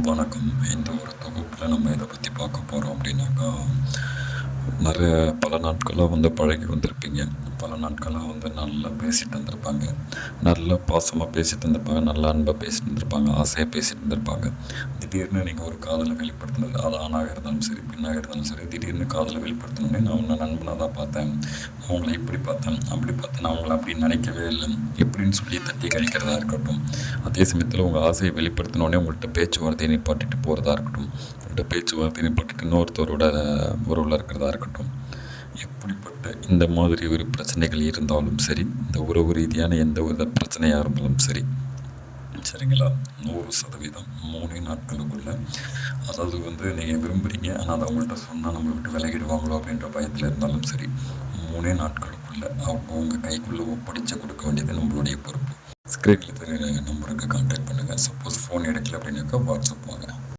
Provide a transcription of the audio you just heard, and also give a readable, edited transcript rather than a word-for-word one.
வணக்கம். இந்த ஒரு தொகுப்பில் நம்ம இதை பற்றி பார்க்க போகிறோம் அப்படின்னாக்கா, நிறைய பல நாட்களாக பழகி வந்திருப்பீங்க. பல நாட்களாக நல்லா பேசிட்டு வந்திருப்பாங்க. நல்ல பாசமாக பேசிட்டு இருந்திருப்பாங்க. நல்ல அன்பாக பேசிட்டு இருந்திருப்பாங்க. ஆசையாக பேசிட்டு இருந்திருப்பாங்க. திடீர்னு நீங்கள் ஒரு காதலை வெளிப்படுத்தினது, அது ஆணாக இருந்தாலும் சரி, பெண்ணாக இருந்தாலும் சரி, திடீர்னு காதலை வெளிப்படுத்தினோடனே நான் உன்னை நண்பனாக தான் பார்த்தேன், நான் உங்களை இப்படி பார்த்தேன், அப்படி பார்த்தேன், நான் உங்களை அப்படி நினைக்கவே இல்லை, எப்படின்னு சொல்லி தட்டி கழிக்கிறதா இருக்கட்டும். அதே சமயத்தில் உங்கள் ஆசையை வெளிப்படுத்தினோடனே உங்கள்கிட்ட பேச்சுவார்த்தையை நிப்பாட்டிட்டு போகிறதா இருக்கட்டும். உங்கள்கிட்ட பேச்சுவார்த்தையை நிப்பாட்டிட்டு இன்னொருத்தரோட உறவில் இருக்கிறதா இருக்கட்டும். எப்படிப்பட்ட இந்த மாதிரி ஒரு பிரச்சனைகள் இருந்தாலும் சரி, இந்த உறவு ரீதியான எந்த வித பிரச்சனையாக இருந்தாலும் சரி, சரிங்களா, 100% 3 நாட்களுக்குள்ள, அதாவது நீங்கள் விரும்புகிறீங்க, ஆனால் அதை அவங்கள்ட்ட சொன்னால் நம்மளை விட்டு விலகிடுவாங்களோ அப்படின்ற பயத்தில் இருந்தாலும் சரி, 3 நாட்களுக்குள்ள அவங்க உங்கள் கைக்குள்ளே ஒப்படைச்சு கொடுக்க வேண்டியது நம்மளுடைய பொறுப்பு. ஸ்க்ரீனில் தெரியுற நம்பருக்கு கான்டாக்ட் பண்ணுங்கள். சப்போஸ் ஃபோன் எடுக்கல அப்படின்னாக்கா வாட்ஸ்அப் வாங்க.